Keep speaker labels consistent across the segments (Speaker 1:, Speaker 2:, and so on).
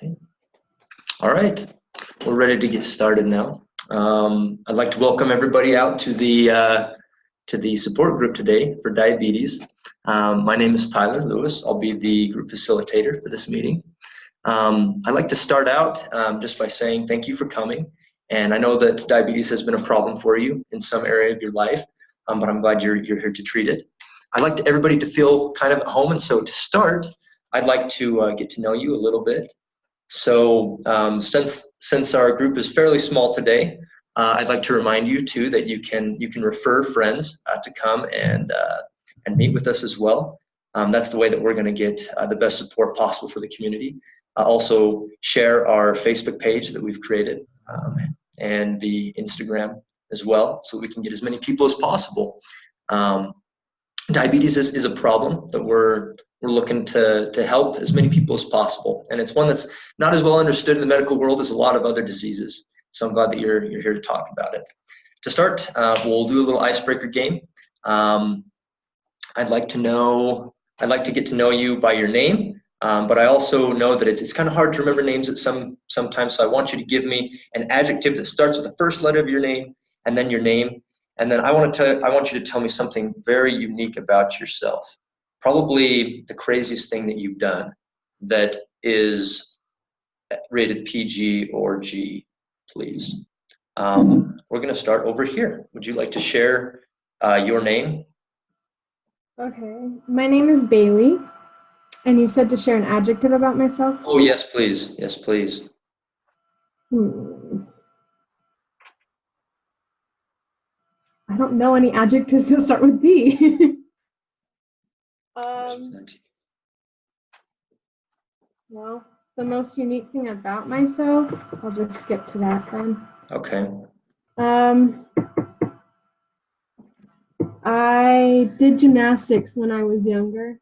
Speaker 1: Okay. All right, we're ready to get started now. I'd like to welcome everybody out to the support group today for diabetes. My name is Tyler Lewis. I'll be the group facilitator for this meeting. I'd like to start out just by saying thank you for coming. And I know that diabetes has been a problem for you in some area of your life, but I'm glad you're here to treat it. I'd like everybody to feel kind of at home, and so to start, I'd like to get to know you a little bit. So since our group is fairly small today, I'd like to remind you too that you can refer friends to come and meet with us as well. That's the way that we're going to get the best support possible for the community. Also share our Facebook page that we've created and the Instagram as well, so we can get as many people as possible. Diabetes is a problem that we're looking to help as many people as possible, and it's one that's not as well understood in the medical world as a lot of other diseases. So I'm glad that you're here to talk about it. To start, we'll do a little icebreaker game. I'd like to get to know you by your name, but I also know that it's kind of hard to remember names sometimes. So I want you to give me an adjective that starts with the first letter of your name and then your name. And then I want you to tell me something very unique about yourself. Probably the craziest thing that you've done that is rated PG or G, please. We're going to start over here. Would you like to share your name?
Speaker 2: Okay. My name is Bailey, and you said to share an adjective about myself?
Speaker 1: Oh, yes, please. Yes, please.
Speaker 2: I don't know any adjectives that start with B. Well, the most unique thing about myself, I'll just skip to that then.
Speaker 1: Okay.
Speaker 2: I did gymnastics when I was younger.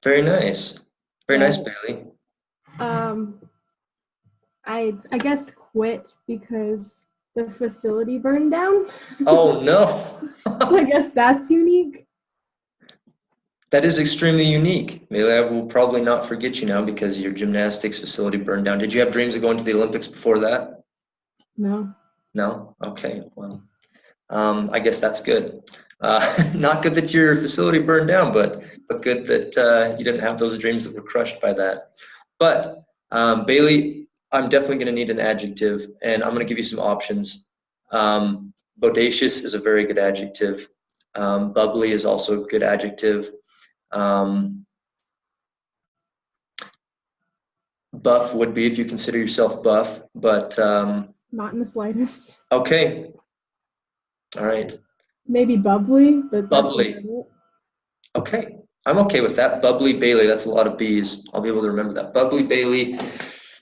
Speaker 1: Very nice. Very nice, Bailey.
Speaker 2: I guess quit because the facility burned down.
Speaker 1: Oh, no.
Speaker 2: So I guess that's unique.
Speaker 1: That is extremely unique. Bailey, I will probably not forget you now because your gymnastics facility burned down. Did you have dreams of going to the Olympics before that?
Speaker 2: No.
Speaker 1: No? Okay, well, I guess that's good. Not good that your facility burned down, but good that you didn't have those dreams that were crushed by that. But Bailey, I'm definitely going to need an adjective, and I'm going to give you some options. Bodacious is a very good adjective. Bubbly is also a good adjective. Buff would be if you consider yourself buff, but
Speaker 2: not in the slightest.
Speaker 1: Okay. All right.
Speaker 2: Maybe bubbly, but
Speaker 1: bubbly. Okay, I'm okay with that. Bubbly Bailey, that's a lot of B's. I'll be able to remember that. Bubbly Bailey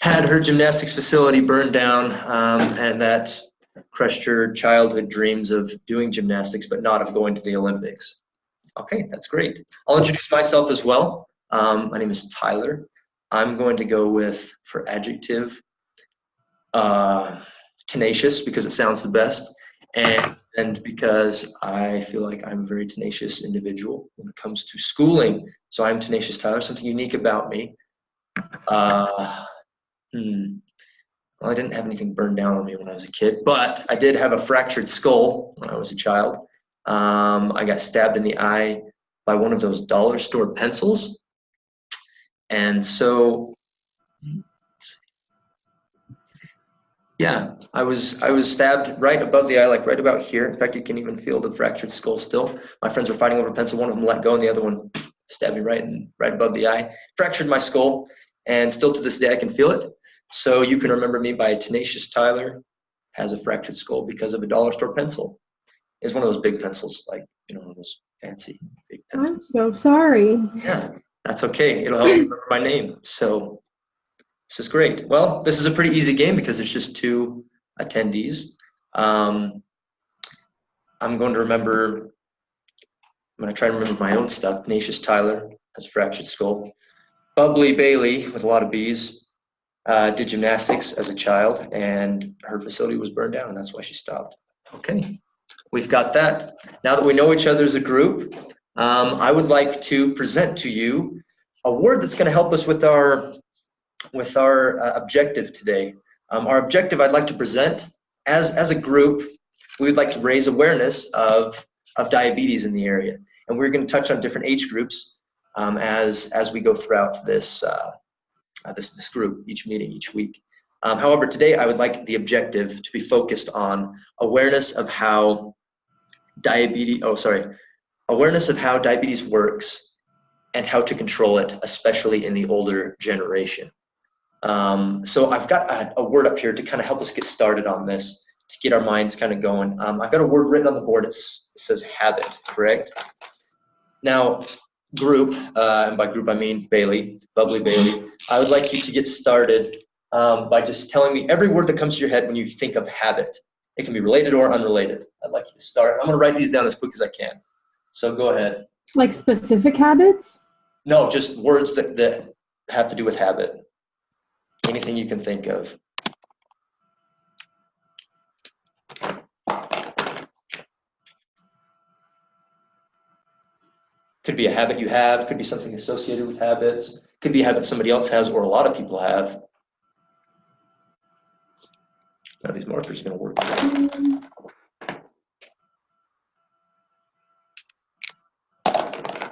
Speaker 1: had her gymnastics facility burned down, and that crushed her childhood dreams of doing gymnastics, but not of going to the Olympics. Okay, that's great. I'll introduce myself as well. My name is Tyler. I'm going to go with, for adjective, tenacious, because it sounds the best, and because I feel like I'm a very tenacious individual when it comes to schooling. So I'm Tenacious Tyler. Something unique about me. Well, I didn't have anything burned down on me when I was a kid, but I did have a fractured skull when I was a child. I got stabbed in the eye by one of those dollar store pencils. And so, yeah, I was stabbed right above the eye, like right about here. In fact, you can even feel the fractured skull still. My friends were fighting over a pencil. One of them let go, and the other one stabbed me right above the eye. Fractured my skull, and still to this day I can feel it. So you can remember me by Tenacious Tyler has a fractured skull because of a dollar store pencil. It's one of those big pencils, like, you know, those fancy big pencils.
Speaker 2: I'm so sorry.
Speaker 1: Yeah, that's okay. It'll help me remember my name. So this is great. Well, this is a pretty easy game because there's just 2 attendees. I'm going to try to remember my own stuff. Tenacious Tyler has a fractured skull. Bubbly Bailey, with a lot of B's, did gymnastics as a child, and her facility was burned down, and that's why she stopped. Okay, we've got that. Now that we know each other as a group, I would like to present to you a word that's going to help us with our with our objective today. Our objective I'd like to present as a group, we would like to raise awareness of diabetes in the area. And we're going to touch on different age groups as we go throughout this group, each meeting, each week. However, today I would like the objective to be focused on awareness of how diabetes works and how to control it, especially in the older generation. So I've got a word up here to kind of help us get started on this, to get our minds kind of going. I've got a word written on the board. It says habit, correct? Now, group, and by group I mean Bailey, Bubbly Bailey, I would like you to get started by just telling me every word that comes to your head when you think of habit. It can be related or unrelated. I'd like you to start. I'm going to write these down as quick as I can. So go ahead.
Speaker 2: Like specific habits?
Speaker 1: No, just words that have to do with habit. Anything you can think of. Could be a habit you have, could be something associated with habits, could be a habit somebody else has or a lot of people have. Now these markers are going to work.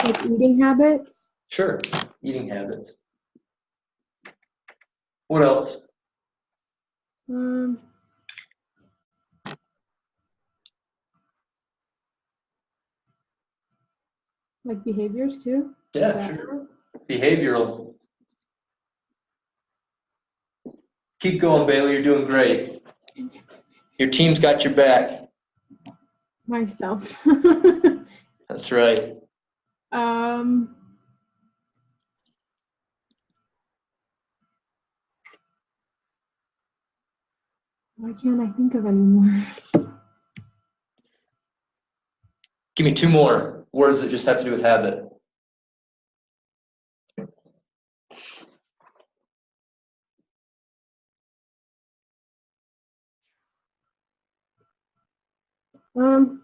Speaker 2: Like eating habits?
Speaker 1: Sure, eating habits. What else?
Speaker 2: Like behaviors too?
Speaker 1: Yeah, sure. Behavioral. Keep going, Bailey. You're doing great. Your team's got your back.
Speaker 2: Myself.
Speaker 1: That's right.
Speaker 2: Why can't I think of any more?
Speaker 1: Give me two more words that just have to do with habit.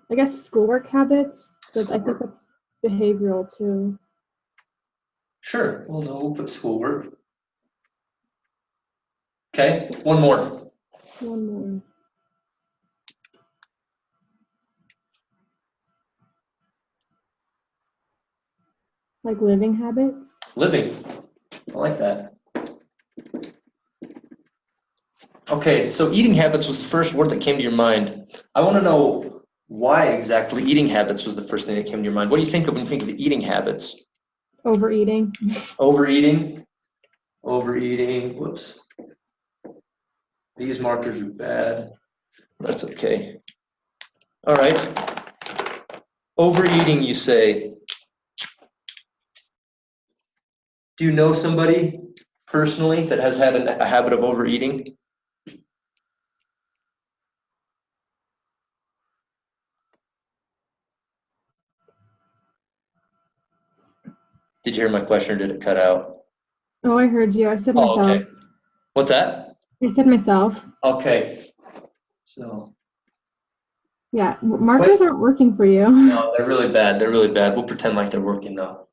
Speaker 2: I guess schoolwork habits, but I think that's behavioral too.
Speaker 1: Sure, we'll put schoolwork. Okay, one more.
Speaker 2: One more. Like living habits?
Speaker 1: Living. I like that. Okay, so eating habits was the first word that came to your mind. I want to know why exactly eating habits was the first thing that came to your mind. What do you think of when you think of eating habits?
Speaker 2: Overeating.
Speaker 1: Overeating. Overeating. Whoops. These markers are bad. That's okay. All right. Overeating, you say. Do you know somebody personally that has had a habit of overeating? Did you hear my question or did it cut out?
Speaker 2: Oh, I heard you. I said myself.
Speaker 1: Okay. What's that?
Speaker 2: I said myself.
Speaker 1: Okay. So.
Speaker 2: Yeah, markers aren't working for you.
Speaker 1: No, they're really bad. They're really bad. We'll pretend like they're working though.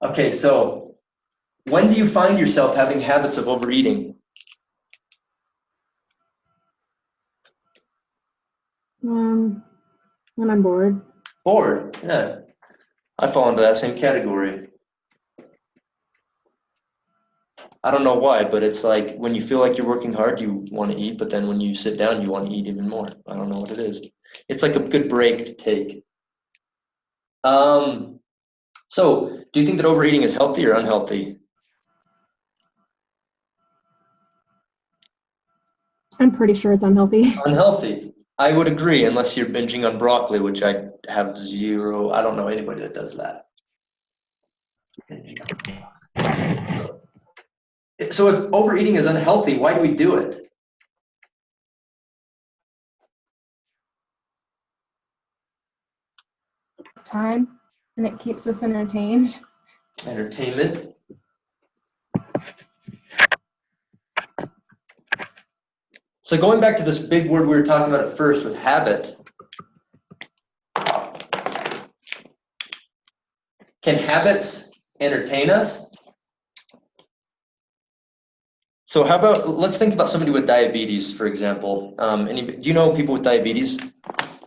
Speaker 1: Okay, so when do you find yourself having habits of overeating?
Speaker 2: When I'm bored.
Speaker 1: Bored, yeah. I fall into that same category. I don't know why, but it's like when you feel like you're working hard, you want to eat, but then when you sit down, you want to eat even more. I don't know what it is. It's like a good break to take. So do you think that overeating is healthy or unhealthy?
Speaker 2: I'm pretty sure it's unhealthy.
Speaker 1: Unhealthy. I would agree, unless you're binging on broccoli, which I have zero. I don't know anybody that does that. So if overeating is unhealthy, why do we do it?
Speaker 2: Time, and it keeps us entertained.
Speaker 1: Entertainment. So going back to this big word we were talking about at first with habit, can habits entertain us? So how about, let's think about somebody with diabetes, for example. Do you know people with diabetes,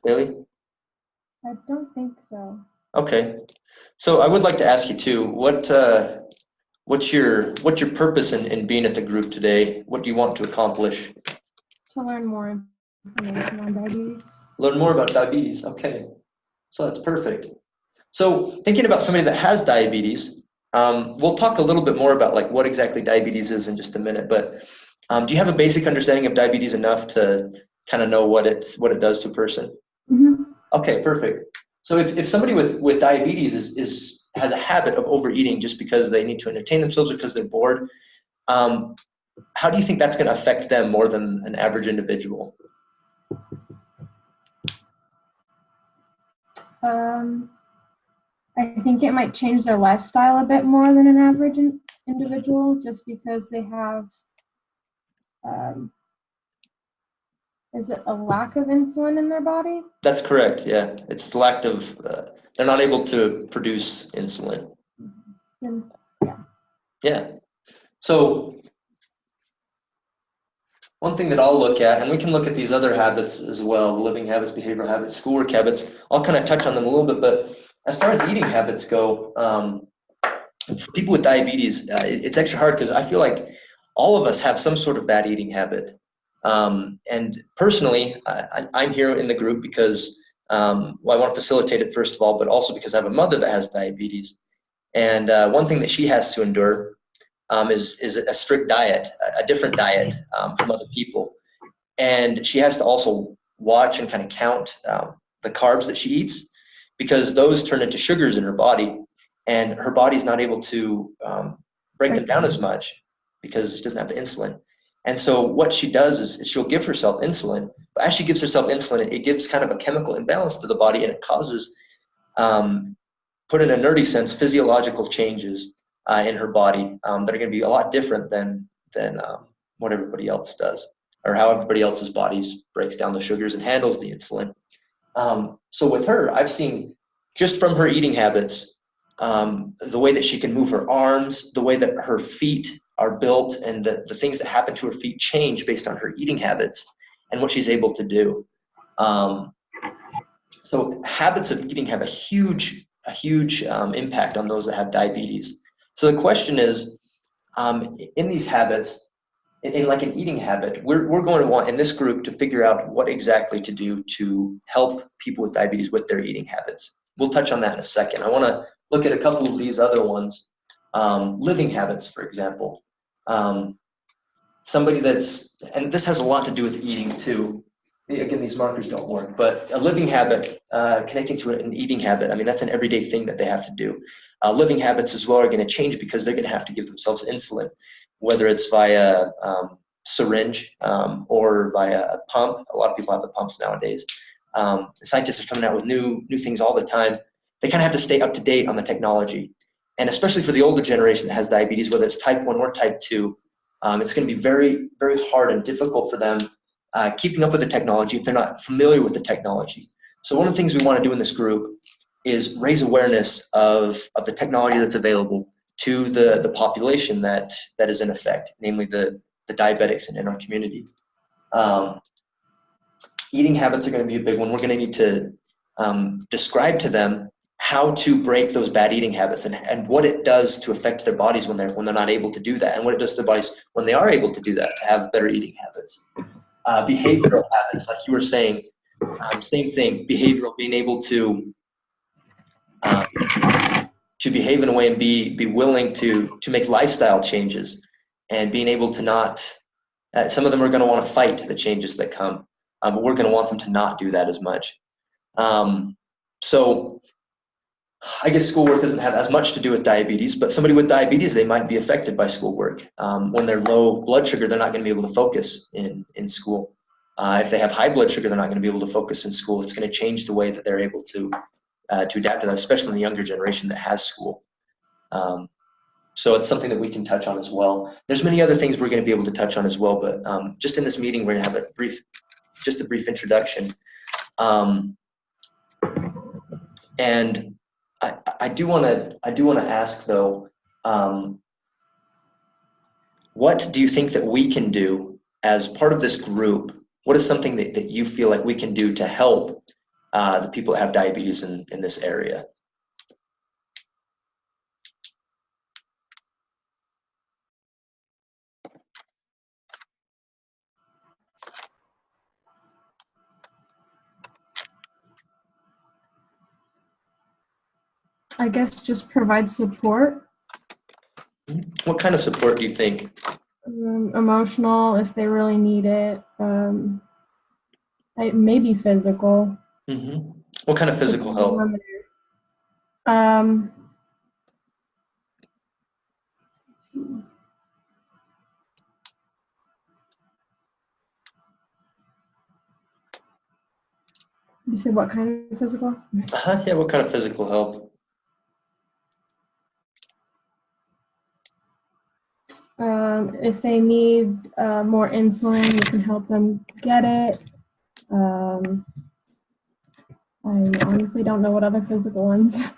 Speaker 1: Bailey?
Speaker 2: I don't think so.
Speaker 1: Okay. So I would like to ask you too, what's your purpose in being at the group today? What do you want to accomplish?
Speaker 2: To learn more information on diabetes.
Speaker 1: Learn more about diabetes. Okay. So that's perfect. So thinking about somebody that has diabetes, we'll talk a little bit more about like what exactly diabetes is in just a minute, but do you have a basic understanding of diabetes enough to kind of know what it does to a person?
Speaker 2: Mm-hmm.
Speaker 1: Okay, perfect. So if somebody with diabetes has a habit of overeating just because they need to entertain themselves or because they're bored, how do you think that's going to affect them more than an average individual?
Speaker 2: I think it might change their lifestyle a bit more than an average individual, just because they have, is it a lack of insulin in their body?
Speaker 1: That's correct. Yeah, it's the lack of they're not able to produce insulin.
Speaker 2: And, yeah.
Speaker 1: Yeah. So one thing that I'll look at, and we can look at these other habits as well, living habits, behavioral habits, schoolwork habits. I'll kind of touch on them a little bit, but as far as eating habits go, for people with diabetes, it's extra hard because I feel like all of us have some sort of bad eating habit. And personally, I'm here in the group because well, I want to facilitate it first of all, but also because I have a mother that has diabetes. And one thing that she has to endure is a strict diet, a different diet from other people. And she has to also watch and kind of count the carbs that she eats because those turn into sugars in her body, and her body's not able to break them down as much because she doesn't have the insulin. And so what she does is she'll give herself insulin, but as she gives herself insulin, it gives kind of a chemical imbalance to the body, and it causes, put in a nerdy sense, physiological changes in her body that are going to be a lot different than what everybody else does, or how everybody else's bodies breaks down the sugars and handles the insulin. So with her, I've seen just from her eating habits, the way that she can move her arms, the way that her feet are built, and the things that happen to her feet change based on her eating habits and what she's able to do. So habits of eating have a huge impact on those that have diabetes. So the question is, in these habits, in like an eating habit, we're going to want in this group to figure out what exactly to do to help people with diabetes with their eating habits. We'll touch on that in a second. I want to look at a couple of these other ones. Living habits, for example. Somebody that's, and this has a lot to do with eating too. Again, these markers don't work, but a living habit connecting to an eating habit, I mean, that's an everyday thing that they have to do. Living habits as well are going to change because they're going to have to give themselves insulin, whether it's via syringe or via a pump. A lot of people have the pumps nowadays. Scientists are coming out with new things all the time. They kind of have to stay up to date on the technology. And especially for the older generation that has diabetes, whether it's type 1 or type 2, it's going to be very, very hard and difficult for them keeping up with the technology if they're not familiar with the technology. So one of the things we want to do in this group is raise awareness of the technology that's available to the population that is in effect, namely the diabetics in our community. Eating habits are going to be a big one. We're going to need to describe to them how to break those bad eating habits and what it does to affect their bodies when they're not able to do that, and what it does to their bodies when they are able to do that, to have better eating habits. Behavioral habits, like you were saying, same thing. Behavioral, being able to behave in a way and be willing to make lifestyle changes, and being able to not. Some of them are going to want to fight the changes that come, but we're going to want them to not do that as much. So I guess schoolwork doesn't have as much to do with diabetes, but somebody with diabetes, they might be affected by schoolwork. When they're low blood sugar, they're not going to be able to focus in school. If they have high blood sugar, they're not going to be able to focus in school. It's going to change the way that they're able to adapt to that, especially in the younger generation that has school. So it's something that we can touch on as well. There's many other things we're going to be able to touch on as well, but just in this meeting, we're going to have a brief introduction. And I do want to ask though, what do you think that we can do as part of this group? What is something that you feel like we can do to help the people that have diabetes in this area?
Speaker 2: I guess just provide support.
Speaker 1: What kind of support do you think?
Speaker 2: Emotional, if they really need it. Maybe physical.
Speaker 1: Mm-hmm. What kind of physical help?
Speaker 2: Um, you said what kind of physical?
Speaker 1: Yeah, what kind of physical help?
Speaker 2: If they need more insulin, we can help them get it. I honestly don't know what other physical ones.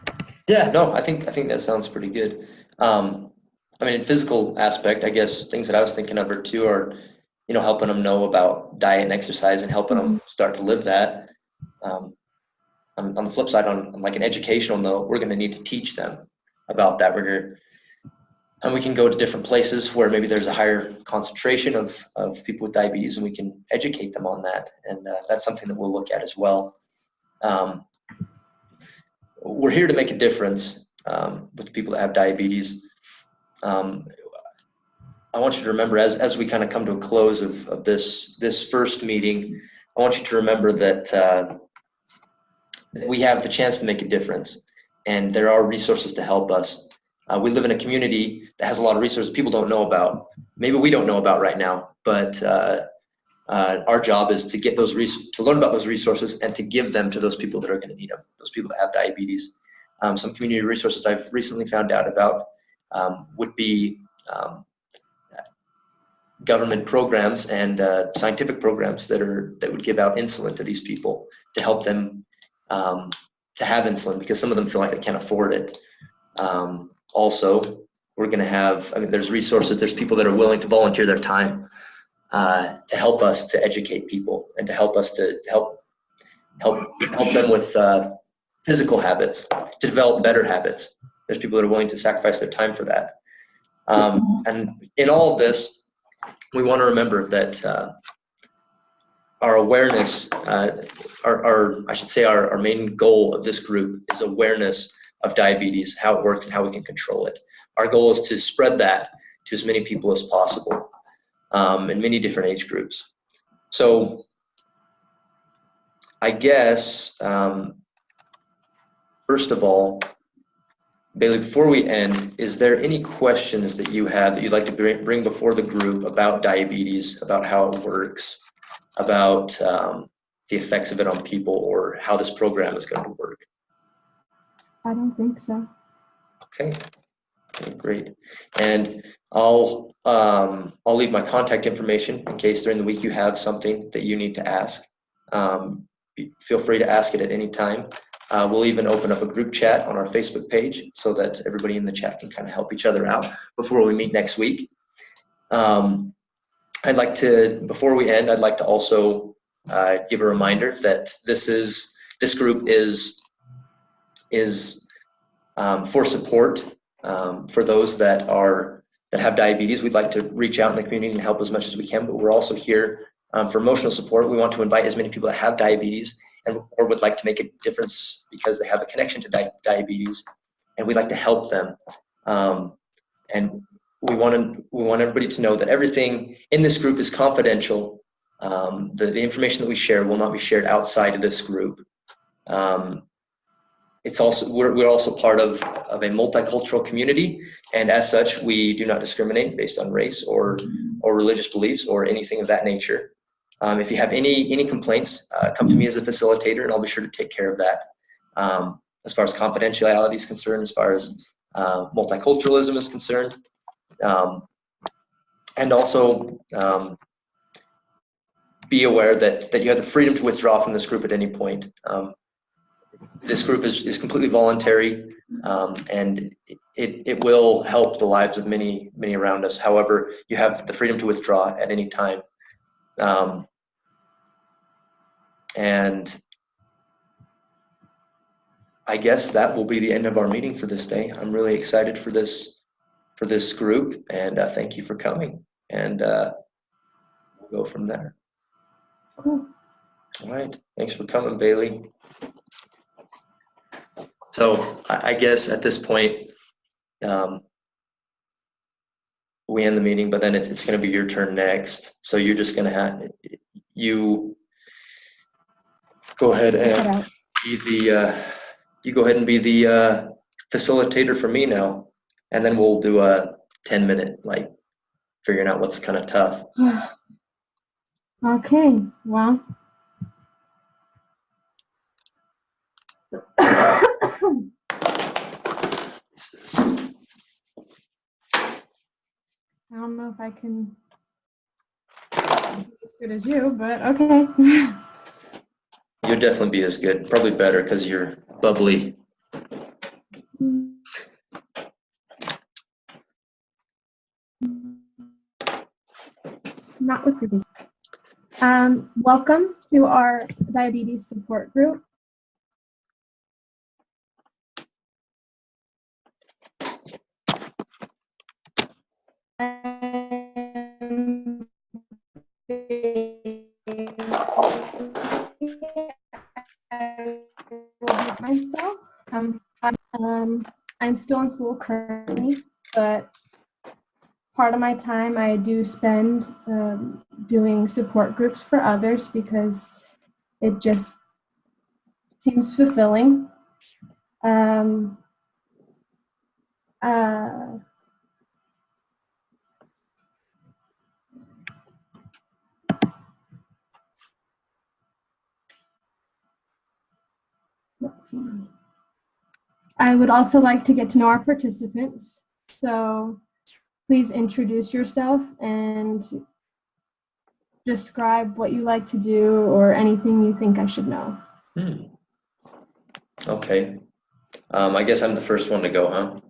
Speaker 1: Yeah, no, I think that sounds pretty good. I mean, in physical aspect, I guess things that I was thinking of are too are, helping them know about diet and exercise and helping them start to live that. On the flip side, on like an educational note, we're going to need to teach them about that. And we can go to different places where maybe there's a higher concentration of people with diabetes, and we can educate them on that. And that's something that we'll look at as well. We're here to make a difference with the people that have diabetes. I want you to remember, as we kind of come to a close of this first meeting, I want you to remember that we have the chance to make a difference, and there are resources to help us. We live in a community that has a lot of resources people don't know about. Maybe we don't know about right now, but our job is to get to learn about those resources and to give them to those people that are going to need them, those people that have diabetes. Some community resources I've recently found out about would be government programs and scientific programs that would give out insulin to these people to help them to have insulin, because some of them feel like they can't afford it. Also, we're going to have, there's resources, there's people that are willing to volunteer their time to help us to educate people and to help us to help them with physical habits, to develop better habits. There's people that are willing to sacrifice their time for that. And in all of this, we want to remember that our awareness, our main goal of this group is awareness of diabetes, how it works and how we can control it. Our goal is to spread that to as many people as possible in many different age groups. So I guess, first of all, Bailey, before we end, is there any questions that you have that you'd like to bring before the group about diabetes, about how it works, about the effects of it on people, or how this program is going to work?
Speaker 2: I don't think so.
Speaker 1: Okay, great. And I'll leave my contact information in case during the week you have something that you need to ask. Feel free to ask it at any time. We'll even open up a group chat on our Facebook page so that everybody in the chat can kind of help each other out before we meet next week. Before we end, I'd like to also give a reminder that this group is for support for those that have diabetes. We'd like to reach out in the community and help as much as we can, but we're also here for emotional support. We want to invite as many people that have diabetes or would like to make a difference because they have a connection to diabetes, and we'd like to help them. And we want everybody to know that everything in this group is confidential. The information that we share will not be shared outside of this group. It's also we're also part of a multicultural community, and as such, we do not discriminate based on race or religious beliefs or anything of that nature. If you have any complaints, come to me as a facilitator, and I'll be sure to take care of that. As far as confidentiality is concerned, as far as multiculturalism is concerned, and also be aware that you have the freedom to withdraw from this group at any point. This group is completely voluntary, and it will help the lives of many around us. However, you have the freedom to withdraw at any time. And I guess that will be the end of our meeting for this day. I'm really excited for this group, and thank you for coming. And we'll go from there.
Speaker 2: Cool.
Speaker 1: All right. Thanks for coming, Bailey. So I guess at this point, we end the meeting, but then it's going to be your turn next. So you're just going to you go ahead and be the facilitator for me now, and then we'll do a 10-minute like figuring out what's kind of tough.
Speaker 2: Okay. Well. I don't know if I can be as good as you, but okay.
Speaker 1: You'll definitely be as good, probably better because you're bubbly.
Speaker 2: Not with busy. Welcome to our diabetes support group. Myself. I'm still in school currently, but part of my time I do spend doing support groups for others because it just seems fulfilling. Let's see. I would also like to get to know our participants. So please introduce yourself and describe what you like to do or anything you think I should know.
Speaker 1: Okay. I guess I'm the first one to go, huh?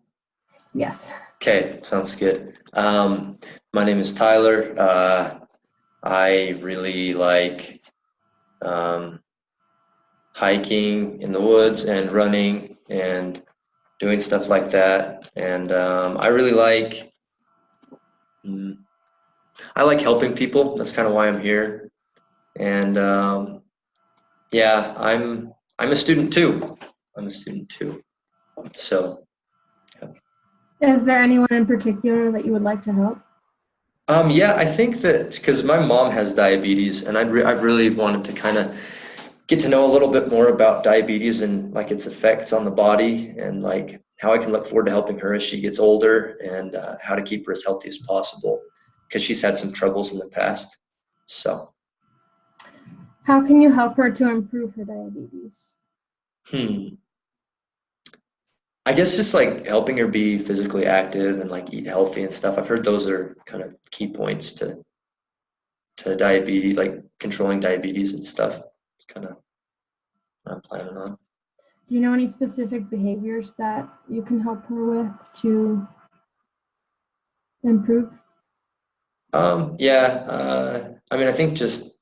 Speaker 2: Yes.
Speaker 1: Okay, sounds good. My name is Tyler. I really like hiking in the woods and running and doing stuff like that. And I really like helping people. That's kind of why I'm here. And yeah, I'm a student too. So.
Speaker 2: Is there anyone in particular that you would like to help?
Speaker 1: Yeah, I think that because my mom has diabetes, and I've really wanted to kind of get to know a little bit more about diabetes and like its effects on the body, and like how I can look forward to helping her as she gets older, and how to keep her as healthy as possible because she's had some troubles in the past. So.
Speaker 2: How can you help her to improve her diabetes?
Speaker 1: I guess just like helping her be physically active and like eat healthy and stuff. I've heard those are kind of key points to diabetes, like controlling diabetes and stuff. It's kind of what I'm planning on.
Speaker 2: Do you know any specific behaviors that you can help her with to improve?
Speaker 1: Yeah. I mean, I think just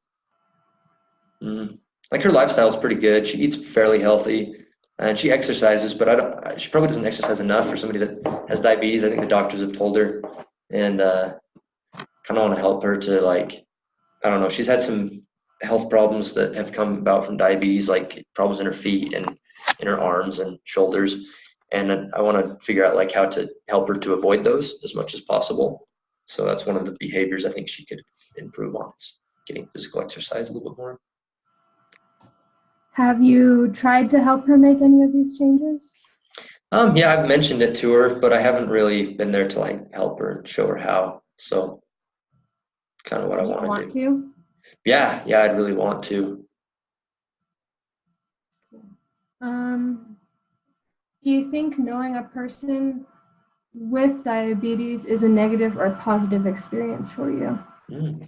Speaker 1: like her lifestyle is pretty good. She eats fairly healthy. And she exercises, but she probably doesn't exercise enough for somebody that has diabetes. I think the doctors have told her, and kind of want to help her to like, I don't know. She's had some health problems that have come about from diabetes, like problems in her feet and in her arms and shoulders. And I want to figure out like how to help her to avoid those as much as possible. So that's one of the behaviors I think she could improve on, is getting physical exercise a little bit more.
Speaker 2: Have you tried to help her make any of these changes?
Speaker 1: Yeah, I've mentioned it to her, but I haven't really been there to like help her and show her how. So kind of what I want to do. Yeah, I'd really want to.
Speaker 2: Do you think knowing a person with diabetes is a negative or a positive experience for you?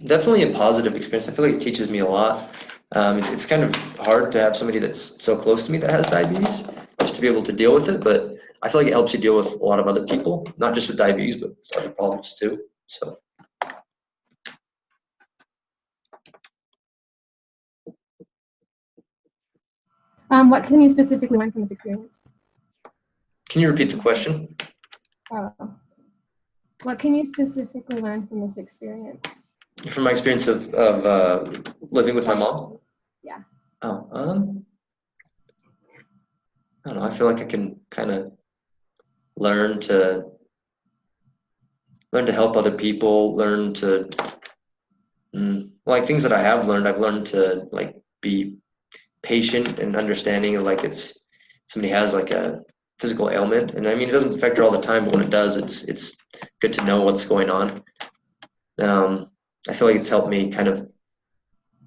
Speaker 1: Definitely a positive experience. I feel like it teaches me a lot. It's kind of hard to have somebody that's so close to me that has diabetes, just to be able to deal with it. But I feel like it helps you deal with a lot of other people, not just with diabetes, but with other problems too. So.
Speaker 2: What can you specifically learn from this experience?
Speaker 1: Can you repeat the question?
Speaker 2: What can you specifically learn from this experience?
Speaker 1: From my experience of living with my mom?
Speaker 2: Yeah.
Speaker 1: Oh, I don't know. I feel like I can kind of learn to help other people, learn to like things that I have learned. I've learned to like be patient and understanding of like if somebody has like a physical ailment, and I mean it doesn't affect her all the time, but when it does, it's good to know what's going on. I feel like it's helped me kind of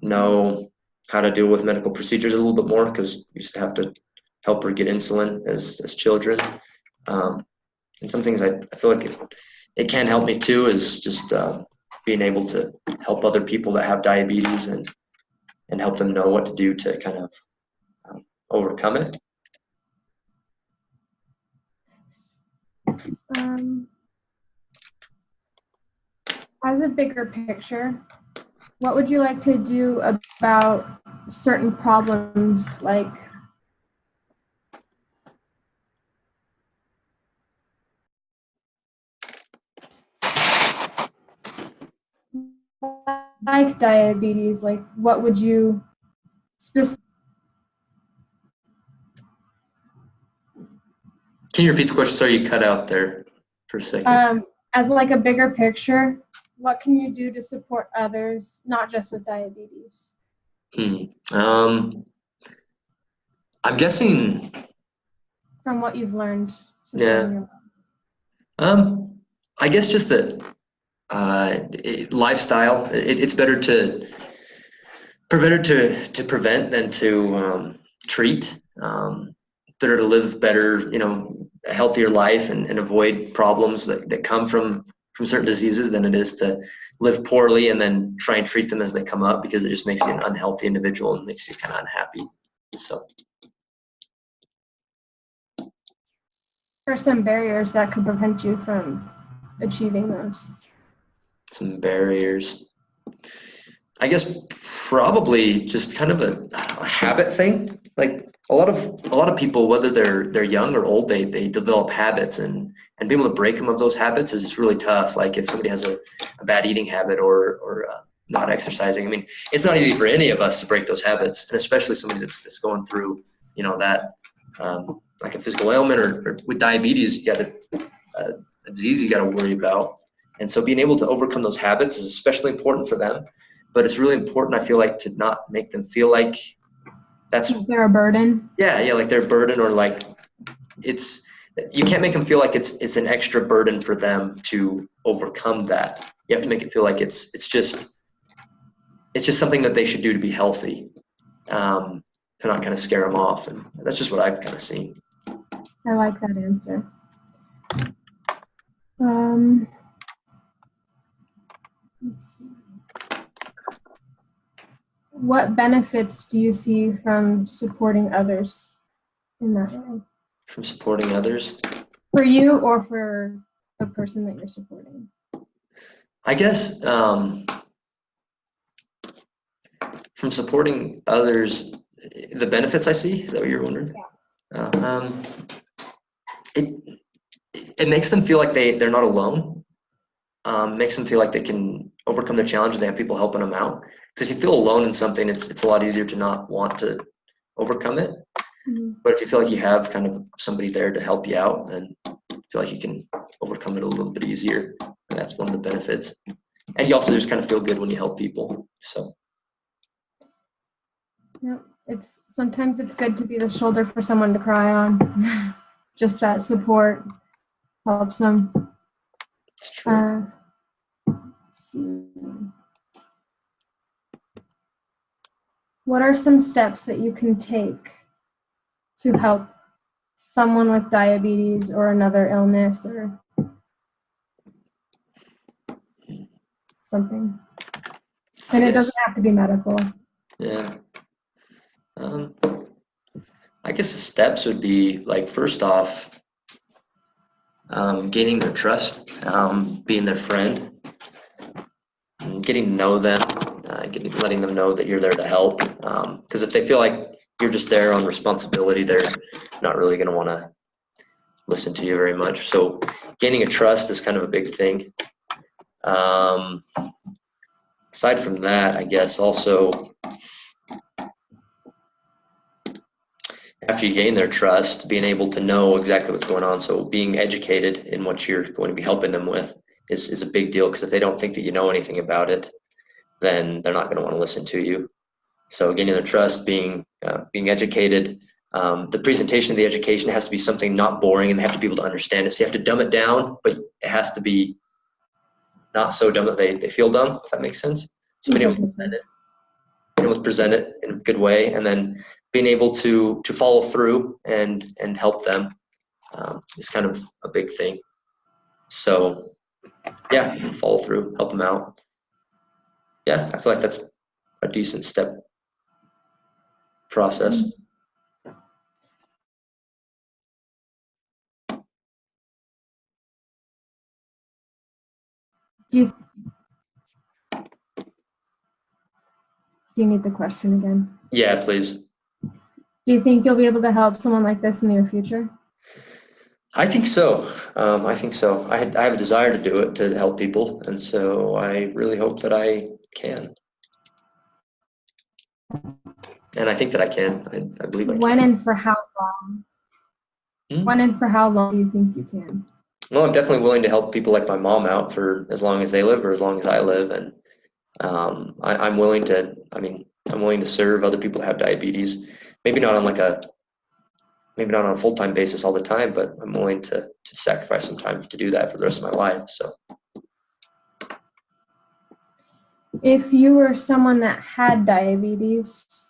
Speaker 1: know how to deal with medical procedures a little bit more, because we used to have to help her get insulin as children. And some things I feel like it can help me too is just being able to help other people that have diabetes and help them know what to do to kind of overcome it.
Speaker 2: As a bigger picture, what would you like to do about certain problems like diabetes? Like, what would you specifically?
Speaker 1: Can you repeat the question? Sorry, you cut out there for a second.
Speaker 2: As like a bigger picture, what can you do to support others, not just with diabetes?
Speaker 1: I'm guessing.
Speaker 2: From what you've learned.
Speaker 1: Yeah. I guess just that lifestyle. It's better to prevent than to treat. Better to live better, a healthier life and avoid problems that come from certain diseases than it is to live poorly and then try and treat them as they come up, because it just makes you an unhealthy individual and makes you kind of unhappy. So.
Speaker 2: What are some barriers that could prevent you from achieving those?
Speaker 1: Some barriers. I guess probably just kind of a habit thing. Like a lot of people, whether they're young or old, they develop habits, and being able to break them of those habits is really tough. Like if somebody has a bad eating habit or not exercising, I mean, it's not easy for any of us to break those habits, and especially somebody that's going through, that like a physical ailment or with diabetes, you got a disease you got to worry about. And so being able to overcome those habits is especially important for them. But it's really important, I feel like, to not make them feel like that's
Speaker 2: they're a burden.
Speaker 1: Yeah, like they're a burden, or like you can't make them feel like it's an extra burden for them to overcome that. You have to make it feel like it's just something that they should do to be healthy, to not kind of scare them off. And that's just what I've kind of seen.
Speaker 2: I like that answer. What benefits do you see from supporting others in that way?
Speaker 1: From supporting others?
Speaker 2: For you or for the person that you're supporting?
Speaker 1: I guess from supporting others, the benefits I see, is that what you're wondering?
Speaker 2: Yeah.
Speaker 1: It makes them feel like they're not alone. Makes them feel like they can overcome their challenges. They have people helping them out. Because if you feel alone in something, it's a lot easier to not want to overcome it. Mm-hmm. But if you feel like you have kind of somebody there to help you out, then you feel like you can overcome it a little bit easier. And that's one of the benefits. And you also just kind of feel good when you help people. So.
Speaker 2: Yeah, sometimes it's good to be the shoulder for someone to cry on. Just that support helps them.
Speaker 1: It's true.
Speaker 2: Let's see. What are some steps that you can take to help someone with diabetes or another illness or something? And it doesn't have to be medical.
Speaker 1: Yeah. I guess the steps would be, like, first off, gaining their trust, being their friend, and getting to know them, letting them know that you're there to help. Because if they feel like you're just there on responsibility, they're not really going to want to listen to you very much. So gaining a trust is kind of a big thing. Aside from that, I guess also after you gain their trust, being able to know exactly what's going on. So being educated in what you're going to be helping them with is a big deal, because if they don't think that you know anything about it, then they're not going to want to listen to you. So gaining their trust, being educated. The presentation of the education has to be something not boring, and they have to be able to understand it. So you have to dumb it down, but it has to be not so dumb that they feel dumb, if that makes sense. So being able to present it in a good way, and then being able to follow through and help them is kind of a big thing. So yeah, follow through, help them out. Yeah, I feel like that's a decent step process.
Speaker 2: Do you need the question again?
Speaker 1: Yeah, please.
Speaker 2: Do you think you'll be able to help someone like this in the near future?
Speaker 1: I think so. I think so. I have a desire to do it, to help people, and so I really hope that I can. And I think that I can. I believe I can.
Speaker 2: When and for how long? When and for how long do you think you can?
Speaker 1: Well, I'm definitely willing to help people like my mom out for as long as they live or as long as I live, and I'm willing to. I mean, I'm willing to serve other people that have diabetes. Maybe not on a full-time basis all the time, but I'm willing to sacrifice some time to do that for the rest of my life. So.
Speaker 2: If you were someone that had diabetes,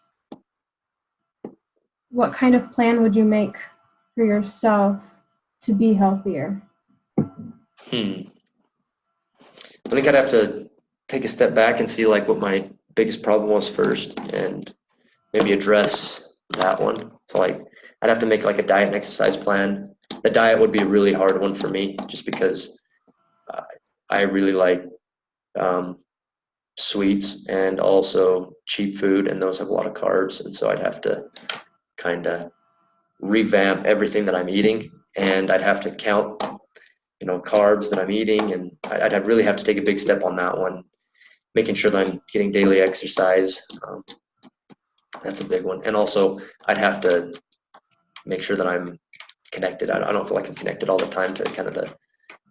Speaker 2: what kind of plan would you make for yourself to be healthier?
Speaker 1: I think I'd have to take a step back and see like what my biggest problem was first, and maybe address that one. So like I'd have to make like a diet and exercise plan. The diet would be a really hard one for me, just because I really like sweets and also cheap food, and those have a lot of carbs, and so I'd have to kind of revamp everything that I'm eating, and I'd have to count carbs that I'm eating, and I'd really have to take a big step on that one, making sure that I'm getting daily exercise. That's a big one. And also I'd have to make sure that I'm connected. I don't feel like I'm connected all the time to kind of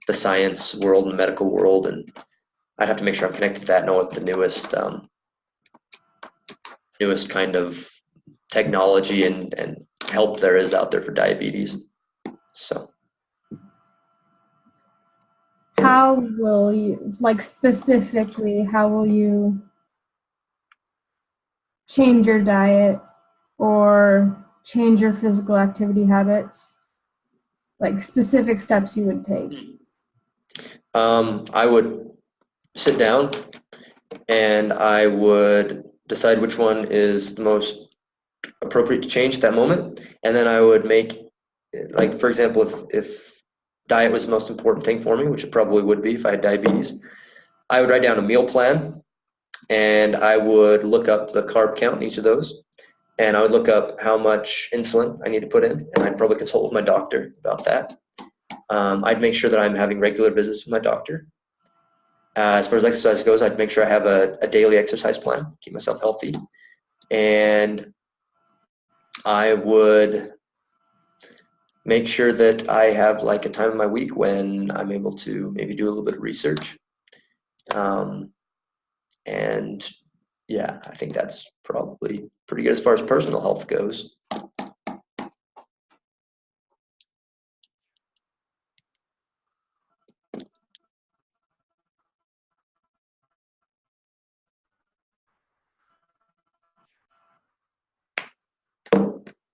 Speaker 1: the science world and the medical world, and I'd have to make sure I'm connected to that, know what the newest kind of technology and help there is out there for diabetes. So
Speaker 2: how will you, like specifically, how will you change your diet or change your physical activity habits? Like specific steps you would take?
Speaker 1: I would sit down and I would decide which one is the most appropriate to change at that moment, and then I would make, like, for example, if diet was the most important thing for me, which it probably would be if I had diabetes, I would write down a meal plan, and I would look up the carb count in each of those, and I would look up how much insulin I need to put in, and I'd probably consult with my doctor about that. I'd make sure that I'm having regular visits with my doctor. As far as exercise goes, I'd make sure I have a daily exercise plan, keep myself healthy, and I would make sure that I have like a time in my week when I'm able to maybe do a little bit of research. And yeah, I think that's probably pretty good as far as personal health goes.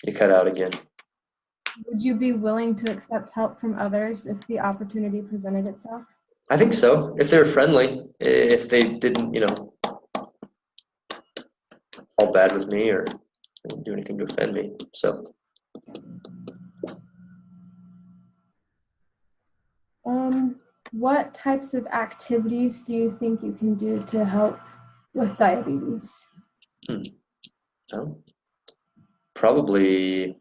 Speaker 1: You cut out again.
Speaker 2: Would you be willing to accept help from others if the opportunity presented itself?
Speaker 1: I think so. If they were friendly, if they didn't, fall bad with me or didn't do anything to offend me. So.
Speaker 2: What types of activities do you think you can do to help with diabetes?
Speaker 1: Probably,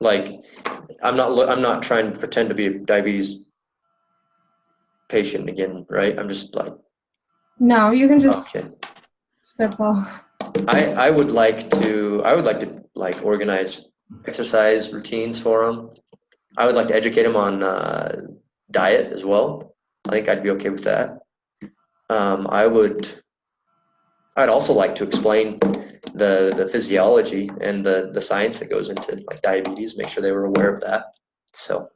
Speaker 1: like, I'm not trying to pretend to be a diabetes patient again, right? I'm just like,
Speaker 2: No, you can just
Speaker 1: okay.
Speaker 2: spitball.
Speaker 1: I would like to like organize exercise routines for them. I would like to educate them on diet as well. I think I'd be okay with that. I'd also like to explain the physiology and the science that goes into like diabetes, make sure they were aware of that. So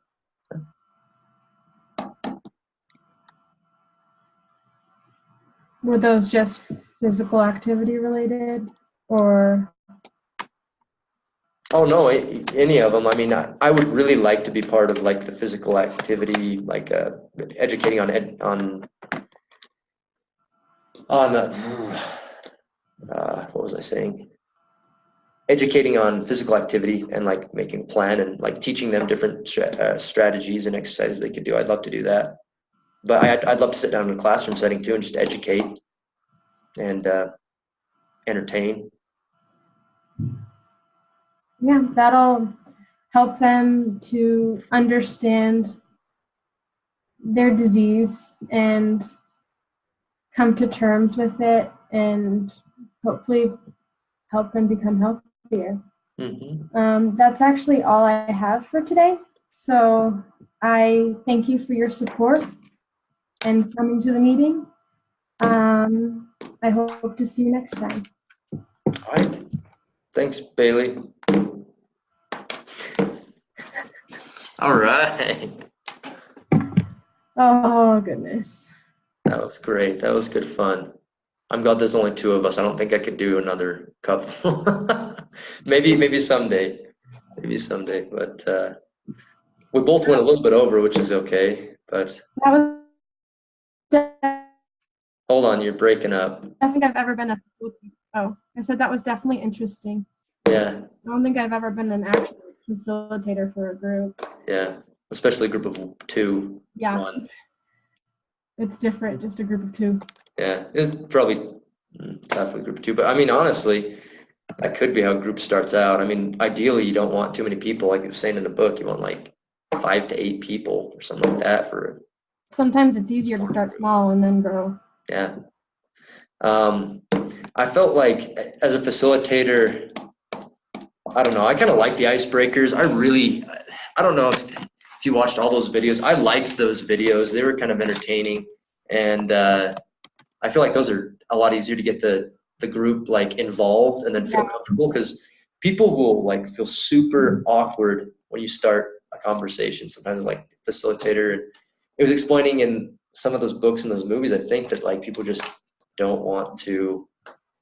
Speaker 2: Were those just physical activity related, or?
Speaker 1: oh no, any of them. I mean, I would really like to be part of like the physical activity, like educating on what was I saying? Educating on physical activity and like making a plan and like teaching them different strategies and exercises they could do. I'd love to do that, but I'd love to sit down in a classroom setting too and just educate and entertain.
Speaker 2: Yeah, that'll help them to understand their disease and come to terms with it, and hopefully help them become healthier. That's actually all I have for today. So I thank you for your support and coming to the meeting. I hope to see you next time.
Speaker 1: All right. Thanks, Bailey. All right.
Speaker 2: Oh, goodness.
Speaker 1: That was great. That was good fun. I'm glad there's only two of us. I don't think I could do another couple. maybe someday. Maybe someday. But we both went a little bit over, which is okay. But
Speaker 2: that was
Speaker 1: hold on, you're breaking up.
Speaker 2: I don't think I've ever been I said that was definitely interesting.
Speaker 1: Yeah.
Speaker 2: I don't think I've ever been an actual facilitator for a group.
Speaker 1: Yeah. Especially a group of two.
Speaker 2: Yeah.
Speaker 1: One.
Speaker 2: It's different, just a group of two.
Speaker 1: Yeah. It's probably tough with group of two. But I mean, honestly, that could be how a group starts out. I mean, ideally, you don't want too many people. Like you were saying in the book, you want like 5 to 8 people or something like that for.
Speaker 2: Sometimes it's easier to start small and then grow.
Speaker 1: Yeah. I felt like as a facilitator, I don't know, I kind of like the icebreakers. I don't know if you watched all those videos. I liked those videos. They were kind of entertaining. And I feel like those are a lot easier to get the group like involved and then feel comfortable, because people will like feel super awkward when you start a conversation. Sometimes like facilitator, and it was explaining in some of those books and those movies, I think that like people just don't want to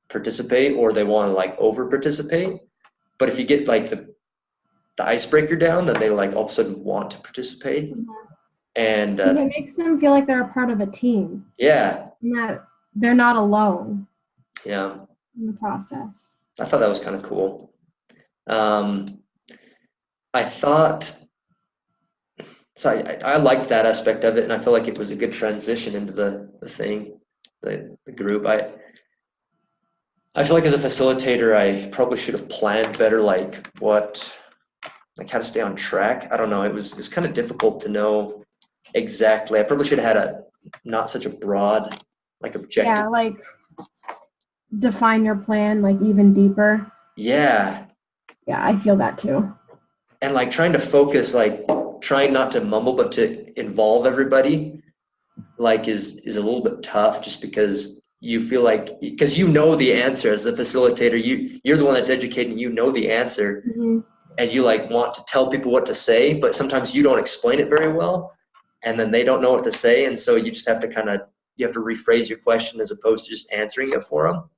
Speaker 1: participate, or they want to like over participate. But if you get like the icebreaker down, then they like all of a sudden want to participate. And
Speaker 2: because it makes them feel like they're a part of a team.
Speaker 1: Yeah.
Speaker 2: And that they're not alone.
Speaker 1: Yeah.
Speaker 2: In the process.
Speaker 1: I thought that was kind of cool. I thought, so I liked that aspect of it, and I feel like it was a good transition into the thing, the group. I feel like as a facilitator, I probably should have planned better, like how to stay on track. I don't know. It was kind of difficult to know exactly. I probably should have had not such a broad like objective.
Speaker 2: Yeah, like define your plan like even deeper.
Speaker 1: Yeah.
Speaker 2: Yeah, I feel that too.
Speaker 1: And like trying to focus, like trying not to mumble, but to involve everybody, like is a little bit tough, just because you feel like, because you know the answer as the facilitator, you're the one that's educating, you know the answer, and you like want to tell people what to say, but sometimes you don't explain it very well, and then they don't know what to say, and so you just have to you have to rephrase your question as opposed to just answering it for them.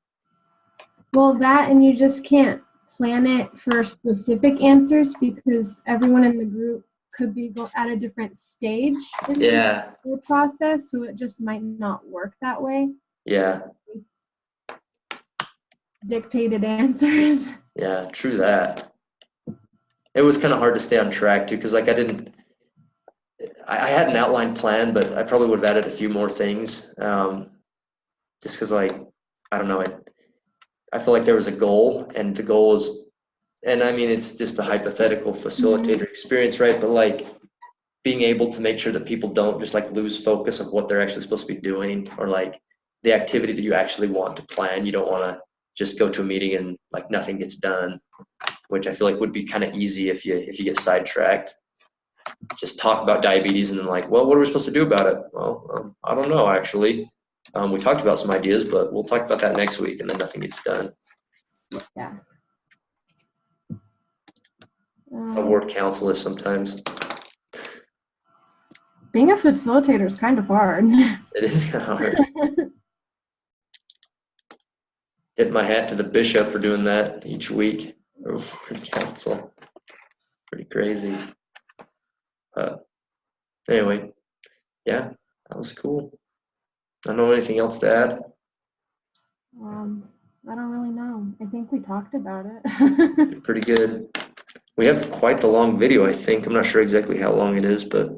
Speaker 2: Well, that, and you just can't plan it for specific answers because everyone in the group could be at a different stage in the process, so it just might not work that way.
Speaker 1: Yeah.
Speaker 2: Dictated answers.
Speaker 1: Yeah, true that. It was kind of hard to stay on track too, because like I had an outline plan, but I probably would have added a few more things. Just because, like, I don't know, I feel like there was a goal, and the goal is, and I mean, it's just a hypothetical facilitator experience, right? But like being able to make sure that people don't just like lose focus of what they're actually supposed to be doing, or like the activity that you actually want to plan. You don't want to just go to a meeting and like nothing gets done, which I feel like would be kind of easy if you get sidetracked. Just talk about diabetes and then like, well, what are we supposed to do about it? Well, I don't know actually. We talked about some ideas, but we'll talk about that next week, and then nothing gets done.
Speaker 2: Yeah.
Speaker 1: How ward council is sometimes.
Speaker 2: Being a facilitator is kind of hard.
Speaker 1: It is kind of hard. Tip my hat to the bishop for doing that each week. Ward council. Pretty crazy. Anyway, yeah, that was cool. I don't know anything else to add.
Speaker 2: I don't really know. I think we talked about it.
Speaker 1: Pretty good. We have quite the long video, I think. I'm not sure exactly how long it is, but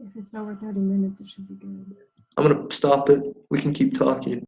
Speaker 2: If it's over 30 minutes, it should be good.
Speaker 1: I'm going to stop it. We can keep talking.